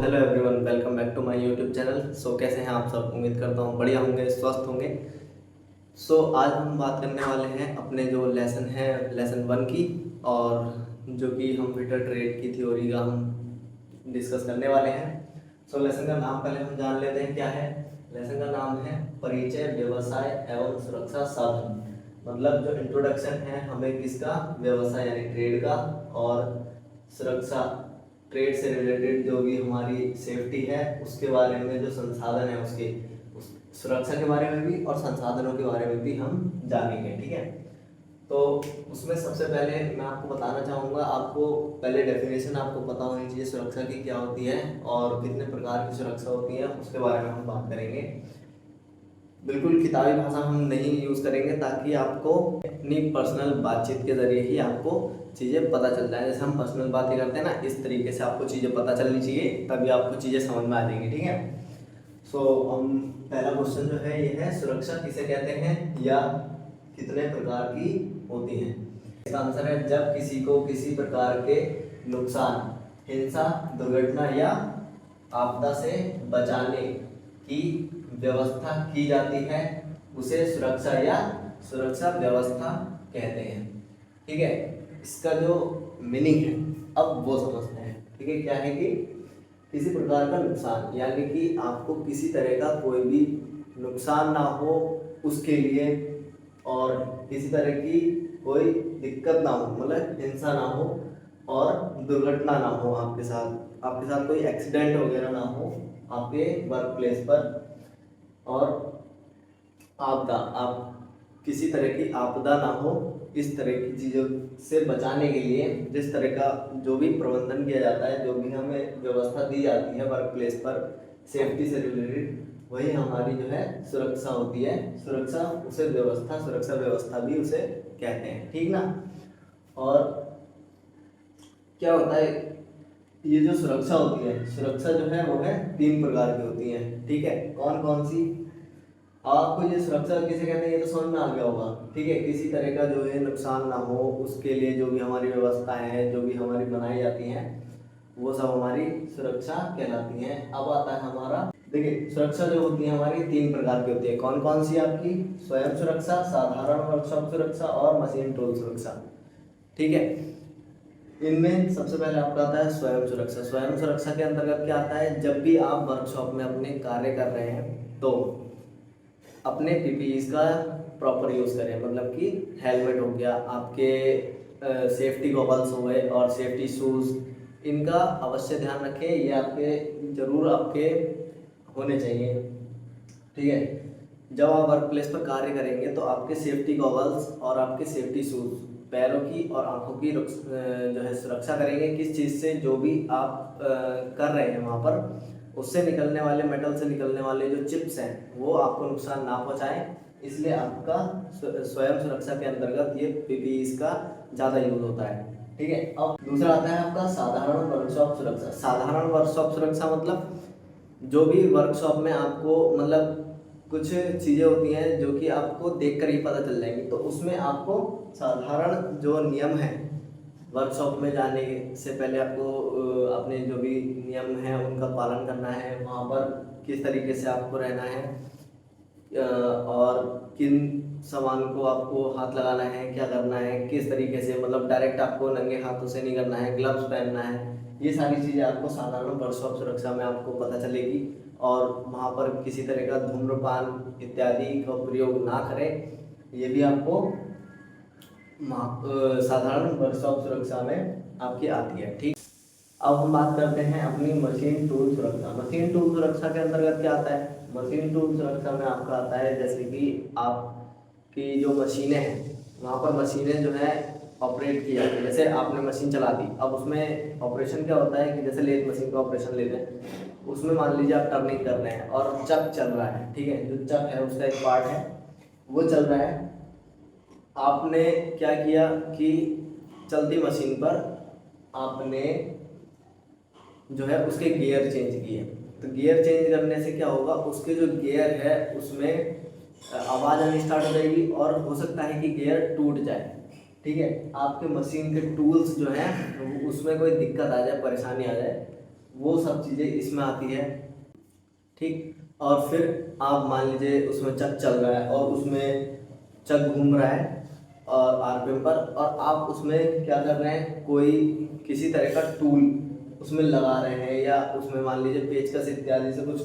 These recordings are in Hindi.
Hello everyone, welcome back to my YouTube channel. कैसे हैं आप सब? उम्मीद करता हूँ बढ़िया होंगे, स्वस्थ होंगे। आज हम बात करने वाले हैं अपने जो लेसन है, लेसन 1 की, और जो कि हम फिटर ट्रेड की थ्योरी का हम डिस्कस करने वाले हैं। लेसन का नाम पहले हम जान लेते हैं क्या है। लेसन का नाम है परिचय व्यवसाय एवं सुरक्षा साधन। मतलब जो इंट्रोडक्शन है हमें किसका, व्यवसाय यानी ट्रेड का, और सुरक्षा ट्रेड से रिलेटेड जो भी हमारी सेफ्टी है उसके बारे में, जो संसाधन है उसके, उस सुरक्षा के बारे में भी और संसाधनों के बारे में भी हम जानेंगे। ठीक है, तो उसमें सबसे पहले मैं आपको बताना चाहूँगा, आपको पहले डेफिनेशन आपको पता होनी चाहिए सुरक्षा की क्या होती है और कितने प्रकार की सुरक्षा होती है, उसके बारे में हम बात करेंगे। बिल्कुल किताबी भाषा हम नहीं यूज़ करेंगे, ताकि आपको अपनी पर्सनल बातचीत के जरिए ही आपको चीज़ें पता चल जाए। जैसे हम पर्सनल बातें करते हैं ना, इस तरीके से आपको चीज़ें पता चलनी चाहिए, तभी आपको चीज़ें समझ में आ जाएंगी। ठीक है, हम पहला क्वेश्चन जो है ये है, सुरक्षा किसे कहते हैं या कितने प्रकार की होती है। इसका आंसर है जब किसी को किसी प्रकार के नुकसान, हिंसा, दुर्घटना या आपदा से बचाने की व्यवस्था की जाती है, उसे सुरक्षा या सुरक्षा व्यवस्था कहते हैं। ठीक है, इसका जो मीनिंग है अब वो समझते हैं। ठीक है, क्या है कि किसी प्रकार का नुकसान, यानी कि आपको किसी तरह का कोई भी नुकसान ना हो उसके लिए, और किसी तरह की कोई दिक्कत ना हो, मतलब हिंसा ना हो और दुर्घटना ना हो आपके साथ कोई एक्सीडेंट वगैरह ना हो आपके वर्क प्लेस पर, और आपदा, आप किसी तरह की आपदा ना हो, इस तरह की चीज़ों से बचाने के लिए जिस तरह का जो भी प्रबंधन किया जाता है, जो भी हमें व्यवस्था दी जाती है वर्क प्लेस पर सेफ्टी से रिलेटेड, वही हमारी जो है सुरक्षा होती है। सुरक्षा उसे व्यवस्था, सुरक्षा व्यवस्था भी उसे कहते हैं। ठीक ना। और क्या होता है, ये जो सुरक्षा होती है, सुरक्षा जो है वो है 3 प्रकार की होती है। ठीक है, कौन कौन सी? आपको ये सुरक्षा किसे कहते हैं ये तो समझ में आ गया होगा। ठीक है, किसी तरह का जो है नुकसान ना हो उसके लिए जो भी हमारी व्यवस्थाएं हैं, जो भी हमारी बनाई जाती हैं, वो सब हमारी सुरक्षा कहलाती हैं। अब आता है हमारा, देखिए सुरक्षा जो होती है हमारी 3 प्रकार की होती है। कौन कौन सी? आपकी स्वयं सुरक्षा, साधारण वर्कशॉप सुरक्षा और मशीन टूल सुरक्षा। ठीक है, इनमें सबसे पहले आपका आता है स्वयं सुरक्षा। स्वयं सुरक्षा के अंतर्गत क्या आता है, जब भी आप वर्कशॉप में अपने कार्य कर रहे हैं तो अपने पीपीईज का प्रॉपर यूज़ करें। मतलब कि हेलमेट हो गया, आपके सेफ्टी गॉगल्स हो गए और सेफ्टी शूज़, इनका अवश्य ध्यान रखें। ये आपके ज़रूर आपके होने चाहिए। ठीक है, जब आप वर्क प्लेस पर कार्य करेंगे तो आपके सेफ्टी गॉगल्स और आपके सेफ्टी शूज़ पैरों की और आंखों की जो है सुरक्षा करेंगे। किस चीज़ से? जो भी आप कर रहे हैं वहाँ पर, उससे निकलने वाले, मेटल से निकलने वाले जो चिप्स हैं वो आपको नुकसान ना पहुँचाएं। इसलिए आपका स्वयं सुरक्षा के अंतर्गत ये पीपीई का ज़्यादा यूज होता है। ठीक है, अब दूसरा आता है आपका साधारण वर्कशॉप सुरक्षा। साधारण वर्कशॉप सुरक्षा मतलब जो भी वर्कशॉप में आपको, मतलब कुछ चीज़ें होती हैं जो कि आपको देखकर ही पता चल जाएंगी, तो उसमें आपको साधारण जो नियम है, वर्कशॉप में जाने से पहले आपको अपने जो भी नियम हैं उनका पालन करना है। वहाँ पर किस तरीके से आपको रहना है, और किन सामान को आपको हाथ लगाना है, क्या करना है, किस तरीके से, मतलब डायरेक्ट आपको नंगे हाथों से नहीं करना है, ग्लव्स पहनना है। ये सारी चीज़ें आपको साधारण वर्कशॉप सुरक्षा में आपको पता चलेगी। और वहाँ पर किसी तरह का धूम्रपान इत्यादि का प्रयोग ना करें, ये भी आपको साधारण वर्कशॉप सुरक्षा में आपकी आती है। ठीक, अब हम बात करते हैं अपनी मशीन टूल सुरक्षा। मशीन टूल सुरक्षा के अंतर्गत क्या आता है? मशीन टूल सुरक्षा में आपका आता है जैसे कि आपकी जो मशीनें हैं, वहाँ पर मशीनें जो है ऑपरेट की जाती है। जैसे आपने मशीन चला दी, अब उसमें ऑपरेशन क्या होता है कि जैसे लेथ मशीन का ऑपरेशन लेते हैं, उसमें मान लीजिए आप टर्निंग कर रहे हैं और चक चल रहा है। ठीक है, जो चक है उसका एक पार्ट है वो चल रहा है। आपने क्या किया कि चलती मशीन पर आपने जो है उसके गियर चेंज किए। तो गियर चेंज करने से क्या होगा, उसके जो गियर है उसमें आवाज़ आनी स्टार्ट हो जाएगी और हो सकता है कि गियर टूट जाए। ठीक है, आपके मशीन के टूल्स जो हैं उसमें कोई दिक्कत आ जाए, परेशानी आ जाए, वो सब चीज़ें इसमें आती है। ठीक, और फिर आप मान लीजिए उसमें चक चल रहा है और उसमें चक घूम रहा है और आरपीएम पर, और आप उसमें क्या कर रहे हैं, कोई किसी तरह का टूल उसमें लगा रहे हैं या उसमें मान लीजिए पेचकस इत्यादि से कुछ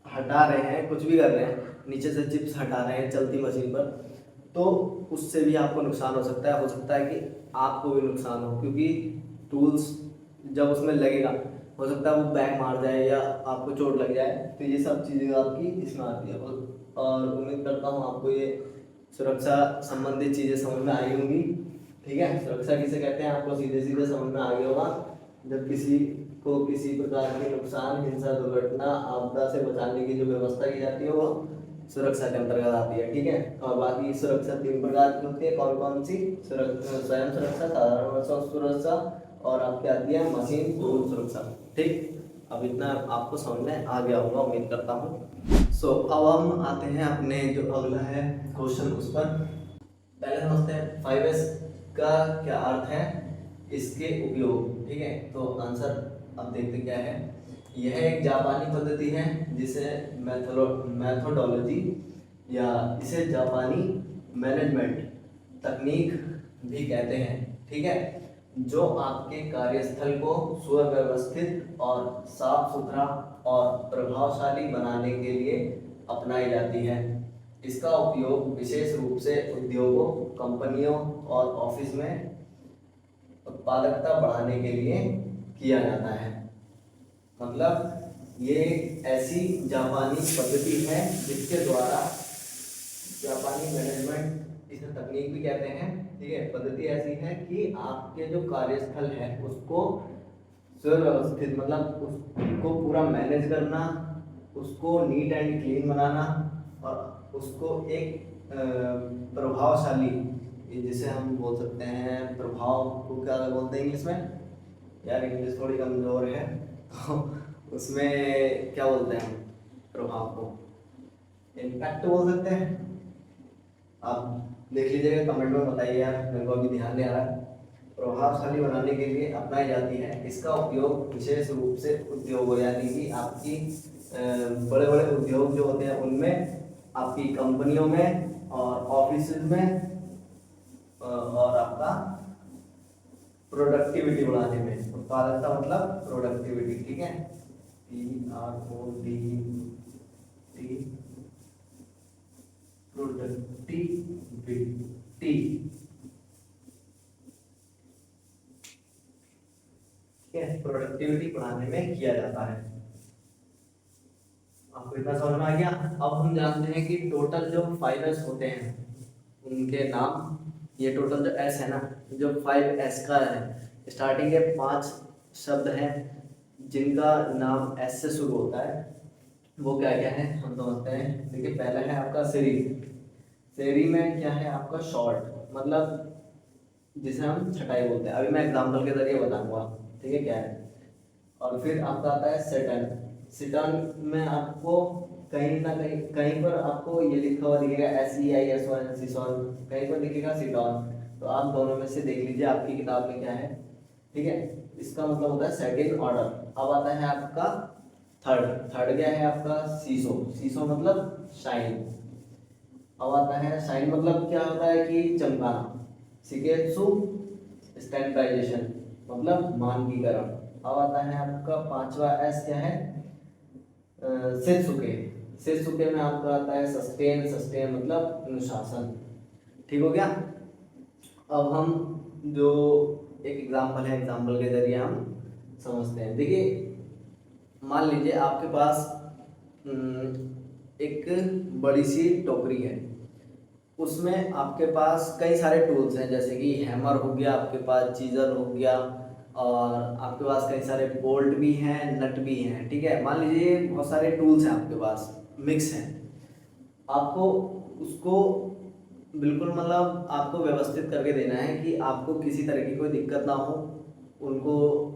हटा रहे हैं, कुछ भी कर रहे हैं, नीचे से चिप्स हटा रहे हैं चलती मशीन पर, तो उससे भी आपको नुकसान हो सकता है कि आपको भी नुकसान हो, क्योंकि टूल्स जब उसमें लगेगा हो सकता है वो बैक मार जाए या आपको चोट लग जाए। तो ये सब चीज़ें आपकी इसमें आती है, और उम्मीद करता हूँ आपको ये सुरक्षा संबंधित चीज़ें समझ में आई होंगी। ठीक है, सुरक्षा किसे कहते हैं आपको सीधे सीधे समझ में आ गया होगा। जब किसी को किसी प्रकार के नुकसान, हिंसा, दुर्घटना, आपदा से बचाने की जो व्यवस्था की जाती है वो सुरक्षा के अंतर्गत आती है। ठीक है, और बाकी सुरक्षा 3 प्रकार की होती है। कौन कौन सी? स्वयं सुरक्षा, साधारण सुरक्षा, और आपकी आती है मशीन टूल सुरक्षा। ठीक, अब इतना आपको समझ में आ गया होगा उम्मीद करता हूँ। सो अब हम आते हैं अपने जो अगला है क्वेश्चन उस पर। पहले समझते हैं 5S का क्या अर्थ है, इसके उपयोग। ठीक है, तो आंसर अब देखते क्या है। यह एक जापानी पद्धति है जिसे मैथोडोलॉजी या इसे जापानी मैनेजमेंट तकनीक भी कहते हैं। ठीक है, जो आपके कार्यस्थल को सुव्यवस्थित और साफ सुथरा और प्रभावशाली बनाने के लिए अपनाई जाती है। इसका उपयोग विशेष रूप से उद्योगों, कंपनियों और ऑफिस में उत्पादकता बढ़ाने के लिए किया जाता है। मतलब ये एक ऐसी जापानी पद्धति है जिसके द्वारा, जापानी मैनेजमेंट इसे तकनीक भी कहते हैं। ठीक है, पद्धति ऐसी है कि आपके जो कार्यस्थल है उसको सुव्यवस्थित, मतलब उसको पूरा मैनेज करना, उसको नीट एंड क्लीन बनाना, और उसको एक प्रभावशाली, जिसे हम बोल सकते हैं प्रभाव को क्या बोलते हैं इंग्लिश में, यार इंग्लिश थोड़ी कमज़ोर है तो उसमें क्या बोलते हैं प्रभाव को, इम्पैक्ट बोल सकते हैं। आप देख लीजिएगा, कमेंट में बताइए यार, मेरे को अभी ध्यान नहीं आ रहा है। प्रभावशाली बनाने के लिए अपनाई जाती है। इसका उपयोग विशेष रूप से उद्योगों, यानी कि आपकी बड़े बड़े उद्योग जो होते हैं उनमें, आपकी कंपनियों में और ऑफिस में, और आपका प्रोडक्टिविटी बढ़ाने में। उत्पादकता मतलब प्रोडक्टिविटी। ठीक है, PRODT, प्रोडक्टिविटी। प्रोडक्टिविटी बढ़ाने में किया जाता है। आपको इतना समझ में आ गया। अब हम जानते हैं कि टोटल जो 5S होते हैं उनके नाम। ये टोटल जो S है ना, जो 5S का है, स्टार्टिंग के 5 शब्द हैं जिनका नाम S से शुरू होता है। वो क्या क्या है हम समझते हैं। देखिए, पहला है आपका सेरी। सेरी में क्या है आपका शॉर्ट, मतलब जिसे हम छटाई बोलते हैं। अभी मैं एग्जांपल के जरिए बताऊंगा। ठीक है, क्या है। और फिर आपका आता है सेटन। सेटन में आपको कहीं ना कहीं, कहीं पर आपको ये लिखा हुआ दिखेगा SEISON, सिसॉन, कहीं पर दिखेगा सिटॉन। तो आप दोनों में से देख लीजिए आपकी किताब में क्या है। ठीक है, इसका मतलब होता है सेकंड ऑर्डर। अब आता है आपका थर्ड। थर्ड क्या है आपका सीसो। सीसो मतलब शाइन। अब आता है शाइन मतलब क्या होता है कि चमकाना। शिकेत्सु स्टैंडर्डाइजेशन मतलब मानकीकरण। अब आता है आपका 5वां S क्या है, सेत्सुके। सेत्सुके में आपका आता है सस्टेन। सस्टेन मतलब अनुशासन। ठीक हो गया। अब हम जो एक एग्जांपल है, एग्जांपल के जरिए हम समझते हैं। देखिए, मान लीजिए आपके पास एक बड़ी सी टोकरी है, उसमें आपके पास कई सारे टूल्स हैं, जैसे कि हैमर हो गया, आपके पास चीजर हो गया, और आपके पास कई सारे बोल्ट भी हैं, नट भी हैं। ठीक है, मान लीजिए बहुत सारे टूल्स हैं आपके पास, मिक्स हैं। आपको उसको बिल्कुल, मतलब आपको व्यवस्थित करके देना है कि आपको किसी तरह की कोई दिक्कत ना हो उनको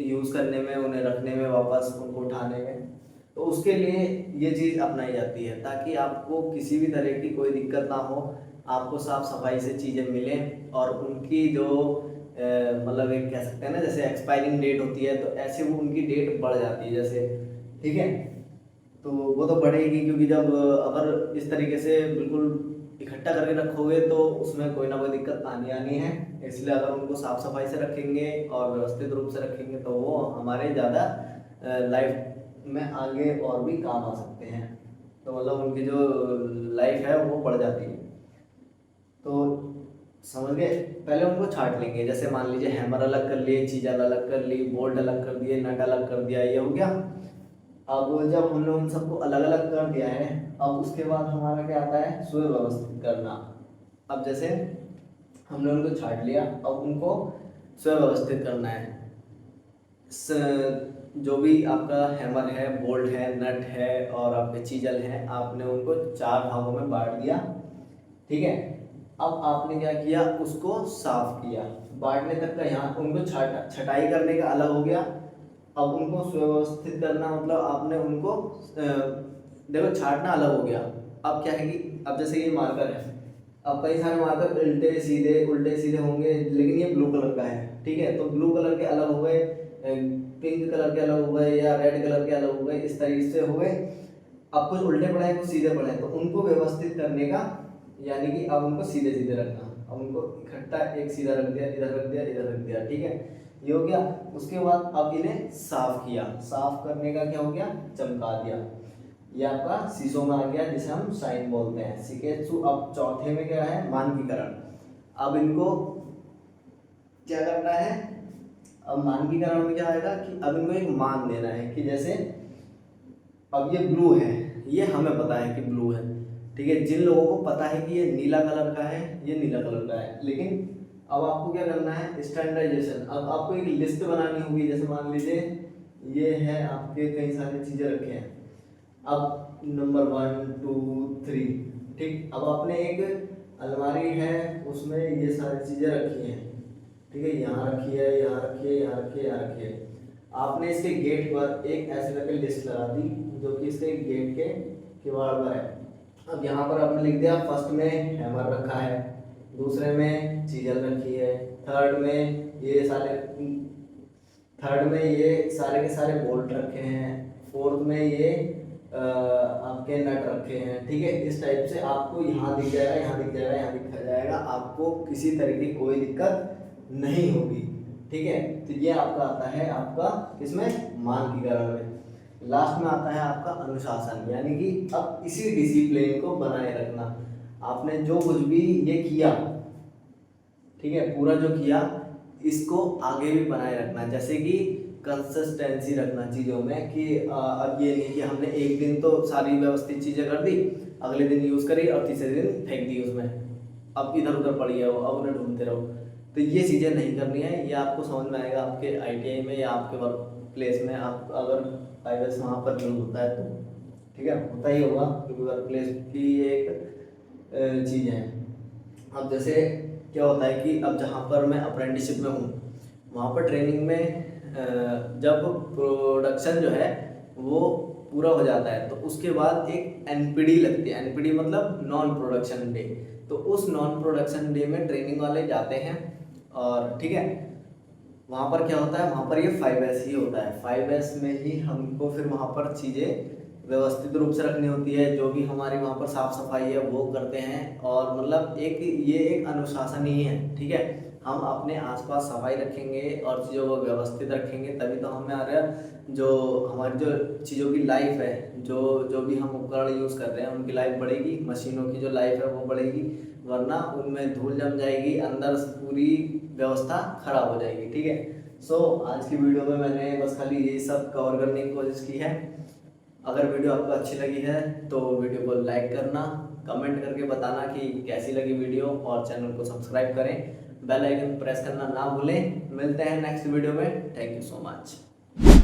यूज़ करने में, उन्हें रखने में, वापस उनको उठाने में। तो उसके लिए ये चीज़ अपनाई जाती है ताकि आपको किसी भी तरह की कोई दिक्कत ना हो, आपको साफ सफाई से चीज़ें मिलें और उनकी जो मतलब एक कह सकते हैं ना जैसे एक्सपायरिंग डेट होती है, तो ऐसे वो उनकी डेट बढ़ जाती है जैसे, ठीक है। तो वो तो बढ़ेगी, क्योंकि जब अगर इस तरीके से बिल्कुल इकट्ठा करके रखोगे तो उसमें कोई ना कोई दिक्कत आनी है। इसलिए अगर उनको साफ सफाई से रखेंगे और व्यवस्थित रूप से रखेंगे तो वो हमारे ज़्यादा लाइफ में आगे और भी काम आ सकते हैं। तो मतलब उनकी जो लाइफ है वो बढ़ जाती है। तो समझ गए, पहले उनको छांट लेंगे। जैसे मान लीजिए हैमर अलग कर लिए, चीज़ल अलग कर ली, बोल्ट अलग कर दिए, नट अलग कर दिया, ये हो गया। अब जब हमने उन सबको अलग अलग कर दिया है, अब उसके बाद हमारा क्या आता है, सुव्यवस्थित करना। अब जैसे हमने उनको छांट लिया, अब उनको सुव्यवस्थित करना है। जो भी आपका हैमर है, बोल्ट है, नट है और आपके चीजल हैं, आपने उनको 4 भागों में बांट दिया, ठीक है। अब आपने क्या किया, उसको साफ किया। बांटने तक का यहाँ उनको छटाई करने का अलग हो गया। अब उनको सुव्यवस्थित करना मतलब आपने उनको देखो छाटना अलग हो गया। अब क्या है कि अब जैसे ये मार्कर है, अब कई सारे मार्कर उल्टे सीधे होंगे, लेकिन ये ब्लू कलर का है, ठीक है। तो ब्लू कलर के अलग हो गए, पिंक कलर के अलग हो गए या रेड कलर के अलग हो गए, इस तरीके से हो गए। अब कुछ उल्टे पड़े हैं, कुछ सीधे पड़े हैं, तो उनको व्यवस्थित करने का, यानी कि अब उनको सीधे सीधे रखना। अब उनको इकट्ठा एक सीधा रख दिया, इधर रख दिया, इधर रख दिया, ठीक है, ये हो गया। उसके बाद अब इन्हें साफ किया। साफ करने का क्या हो गया, चमका दिया। ये आपका शीशों में आ गया, जिसे हम शाइन बोलते हैं, शिकेत्सु। अब चौथे में क्या है, मानकीकरण। अब इनको क्या करना है, अब मानकीकरण में क्या आएगा कि अब इनको एक मान देना है कि जैसे अब ये ब्लू है, ये हमें पता है कि ब्लू है, ठीक है। जिन लोगों को पता है कि ये नीला कलर का है, ये नीला कलर का है, लेकिन अब आपको क्या करना है, स्टैंडर्डाइजेशन। अब आपको एक लिस्ट बनानी होगी। जैसे मान लीजिए ये है आपके कई सारी चीज़ें रखे हैं, अब नंबर 1 2 3, ठीक। अब आपने एक अलमारी है, उसमें ये सारी चीज़ें रखी हैं, ठीक है, यहाँ रखी है, यहाँ रखी है, यहाँ रखी है, यहाँ रखी है। आपने इसके गेट पर एक ऐसे करके लिस्ट लगा दी, जो कि इसके गेट के किवाड़ पर है। अब यहाँ पर आपने लिख दिया, फर्स्ट में हैमर रखा है, दूसरे में चीजल रखी है, थर्ड में ये सारे के सारे बोल्ट रखे हैं, फोर्थ में ये आपके नट रखे हैं, ठीक है। इस टाइप से आपको यहाँ दिख जाएगा, यहाँ दिख जाएगा, यहाँ दिख जाएगा, आपको किसी तरह की कोई दिक्कत नहीं होगी, ठीक है। तो ये आपका आता है आपका किसमें, मानकीकरण में। लास्ट में आता है आपका अनुशासन, यानी कि अब इसी डिसिप्लिन को बनाए रखना। आपने जो कुछ भी ये किया, ठीक है, पूरा जो किया, इसको आगे भी बनाए रखना। जैसे कि कंसिस्टेंसी रखना चीज़ों में, कि अब ये नहीं कि हमने एक दिन तो सारी व्यवस्थित चीज़ें कर दी, अगले दिन यूज़ करी और तीसरे दिन फेंक दी उसमें, अब इधर उधर पड़ी है वो, अब उन्हें ढूंढते रहो। तो ये चीज़ें नहीं करनी है। ये आपको समझ में आएगा आपके ITI में या आपके वर्क प्लेस में, आप अगर IWS वहाँ पर यूज होता है तो, ठीक है, होता ही होगा, क्योंकि वर्क प्लेस की एक चीज़ है। अब जैसे क्या होता है कि अब जहाँ पर मैं अप्रेंटिसशिप में हूँ, वहाँ पर ट्रेनिंग में जब प्रोडक्शन जो है वो पूरा हो जाता है, तो उसके बाद एक NPD लगती है। NPD मतलब नॉन प्रोडक्शन डे। तो उस नॉन प्रोडक्शन डे में ट्रेनिंग वाले जाते हैं, और ठीक है, वहाँ पर क्या होता है, वहाँ पर ये 5S ही होता है। 5S में ही हमको फिर वहाँ पर चीज़ें व्यवस्थित रूप से रखनी होती है। जो भी हमारी वहाँ पर साफ सफाई है वो करते हैं, और मतलब ये एक अनुशासन ही है, ठीक है। हम अपने आसपास सफाई रखेंगे और चीज़ों को व्यवस्थित रखेंगे, तभी तो हमारा जो हमारी जो चीज़ों की लाइफ है, जो भी हम उपकरण यूज़ कर रहे हैं उनकी लाइफ बढ़ेगी, मशीनों की जो लाइफ है वो बढ़ेगी, वरना उनमें धूल जम जाएगी, अंदर पूरी व्यवस्था खराब हो जाएगी, ठीक है। सो आज की वीडियो में मैंने बस खाली यही सब कवर करने की कोशिश की है। अगर वीडियो आपको अच्छी लगी है तो वीडियो को लाइक करना, कमेंट करके बताना कि कैसी लगी वीडियो, और चैनल को सब्सक्राइब करें, बेल आइकन प्रेस करना ना भूलें। मिलते हैं नेक्स्ट वीडियो में। Thank you so much.